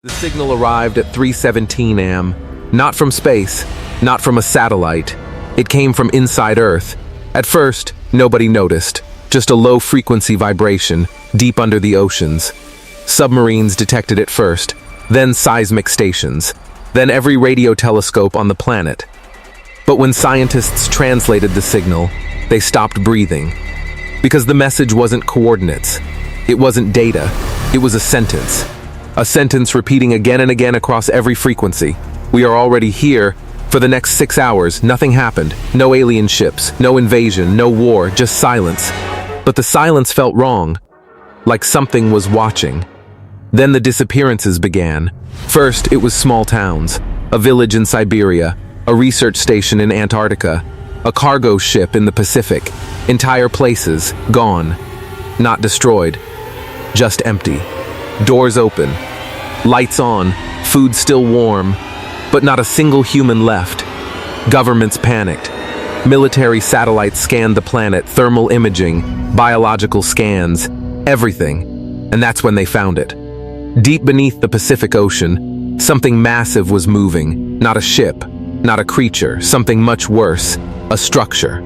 The signal arrived at 3:17 a.m. Not from space, not from a satellite. It came from inside Earth. At first, nobody noticed. Just a low-frequency vibration, deep under the oceans. Submarines detected it first, then seismic stations, then every radio telescope on the planet. But when scientists translated the signal, they stopped breathing. Because the message wasn't coordinates. It wasn't data. It was a sentence. A sentence repeating again and again across every frequency. We are already here. For the next 6 hours, nothing happened. No alien ships, no invasion, no war, just silence. But the silence felt wrong, like something was watching. Then the disappearances began. First, it was small towns, a village in Siberia, a research station in Antarctica, a cargo ship in the Pacific. Entire places gone, not destroyed, just empty. Doors open, lights on, food still warm, but not a single human left. Governments panicked. Military satellites scanned the planet, thermal imaging, biological scans, everything. And that's when they found it. Deep beneath the Pacific Ocean, something massive was moving. Not a ship, not a creature, something much worse. A structure.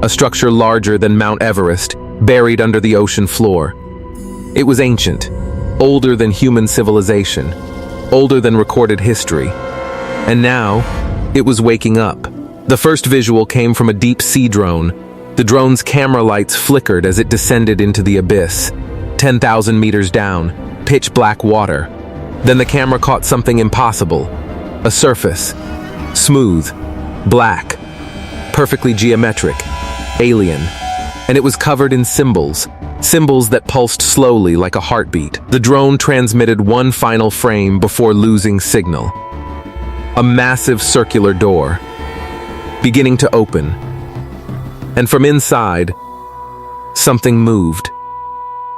A structure larger than Mount Everest, buried under the ocean floor. It was ancient, older than human civilization, older than recorded history. And now, it was waking up. The first visual came from a deep-sea drone. The drone's camera lights flickered as it descended into the abyss. 10,000 meters down, pitch-black water. Then the camera caught something impossible. A surface. Smooth. Black. Perfectly geometric. Alien. And it was covered in symbols. Symbols that pulsed slowly like a heartbeat. The drone transmitted one final frame before losing signal. A massive circular door, beginning to open. And from inside, something moved.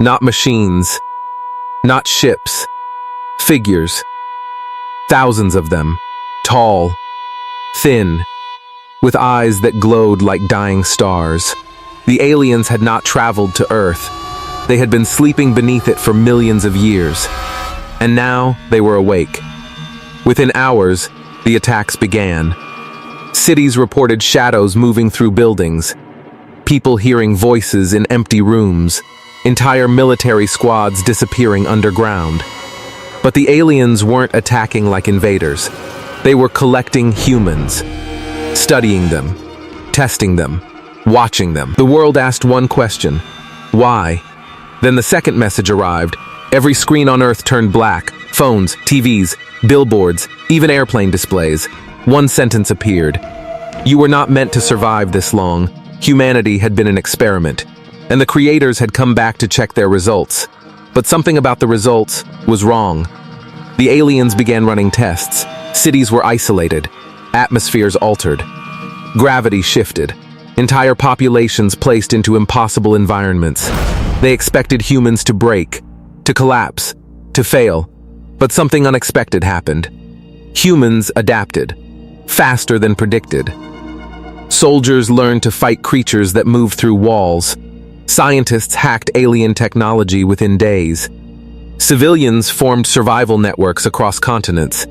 Not machines, not ships, figures. Thousands of them, tall, thin, with eyes that glowed like dying stars. The aliens had not traveled to Earth. They had been sleeping beneath it for millions of years. And now they were awake. Within hours, the attacks began. Cities reported shadows moving through buildings, people hearing voices in empty rooms, entire military squads disappearing underground. But the aliens weren't attacking like invaders. They were collecting humans, studying them, testing them, watching them. The world asked one question: why? Then the second message arrived. Every screen on Earth turned black. Phones, TVs, billboards, even airplane displays. One sentence appeared. You were not meant to survive this long. Humanity had been an experiment, and the creators had come back to check their results. But something about the results was wrong. The aliens began running tests. Cities were isolated. Atmospheres altered. Gravity shifted. Entire populations placed into impossible environments. They expected humans to break, to collapse, to fail. But something unexpected happened. Humans adapted, faster than predicted. Soldiers learned to fight creatures that moved through walls. Scientists hacked alien technology within days. Civilians formed survival networks across continents.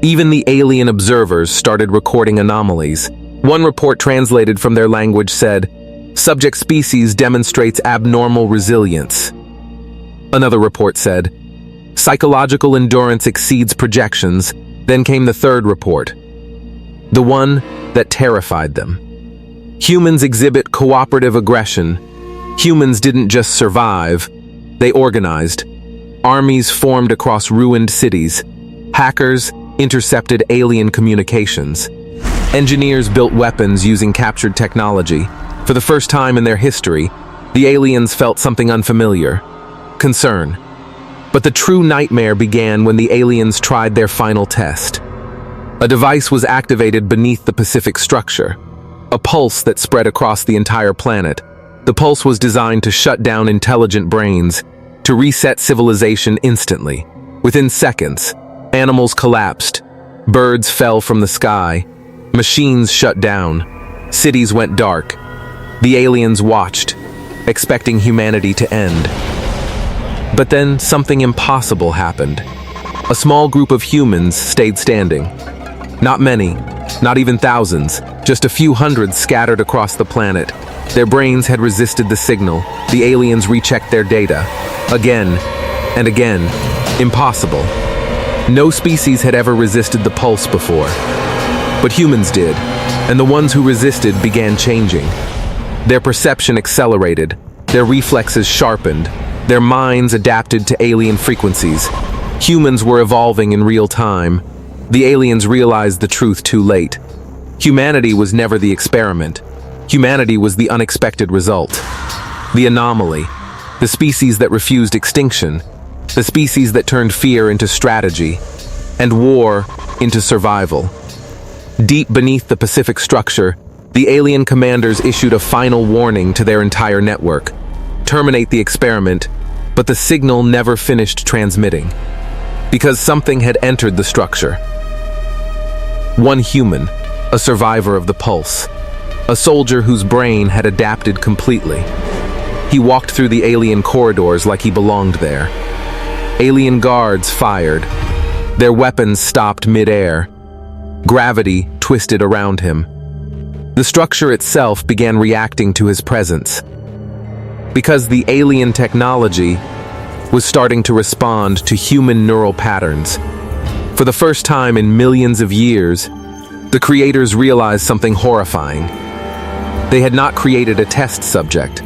Even the alien observers started recording anomalies. One report translated from their language said, "Subject species demonstrates abnormal resilience." Another report said, "Psychological endurance exceeds projections." Then came the third report, the one that terrified them. Humans exhibit cooperative aggression. Humans didn't just survive, they organized. Armies formed across ruined cities. Hackers intercepted alien communications. Engineers built weapons using captured technology. For the first time in their history, the aliens felt something unfamiliar: concern. But the true nightmare began when the aliens tried their final test. A device was activated beneath the Pacific structure, a pulse that spread across the entire planet. The pulse was designed to shut down intelligent brains, to reset civilization instantly. Within seconds, animals collapsed, birds fell from the sky, machines shut down, cities went dark. The aliens watched, expecting humanity to end. But then something impossible happened. A small group of humans stayed standing. Not many, not even thousands, just a few hundreds scattered across the planet. Their brains had resisted the signal. The aliens rechecked their data. Again and again. Impossible. No species had ever resisted the pulse before. But humans did, and the ones who resisted began changing. Their perception accelerated, their reflexes sharpened, their minds adapted to alien frequencies. Humans were evolving in real time. The aliens realized the truth too late. Humanity was never the experiment. Humanity was the unexpected result. The anomaly. The species that refused extinction. The species that turned fear into strategy. And war into survival. Deep beneath the Pacific structure, the alien commanders issued a final warning to their entire network. Terminate the experiment, but the signal never finished transmitting. Because something had entered the structure. One human, a survivor of the pulse. A soldier whose brain had adapted completely. He walked through the alien corridors like he belonged there. Alien guards fired. Their weapons stopped mid-air. Gravity twisted around him. The structure itself began reacting to his presence. Because the alien technology was starting to respond to human neural patterns. For the first time in millions of years, the creators realized something horrifying. They had not created a test subject.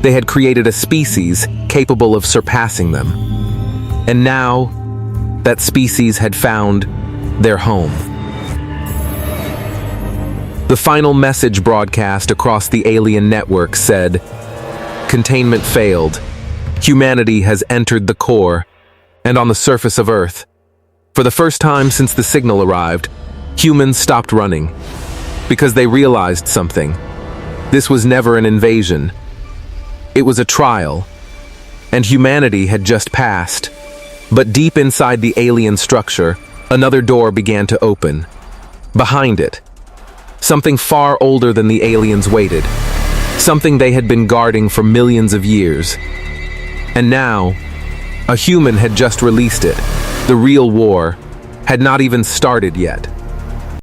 They had created a species capable of surpassing them. And now, that species had found their home. The final message broadcast across the alien network said, "Containment failed. Humanity has entered the core and on the surface of Earth. For the first time since the signal arrived, humans stopped running because they realized something. This was never an invasion. It was a trial, and humanity had just passed. But deep inside the alien structure, another door began to open. Behind it, something far older than the aliens waited. Something they had been guarding for millions of years. And now, a human had just released it. The real war had not even started yet.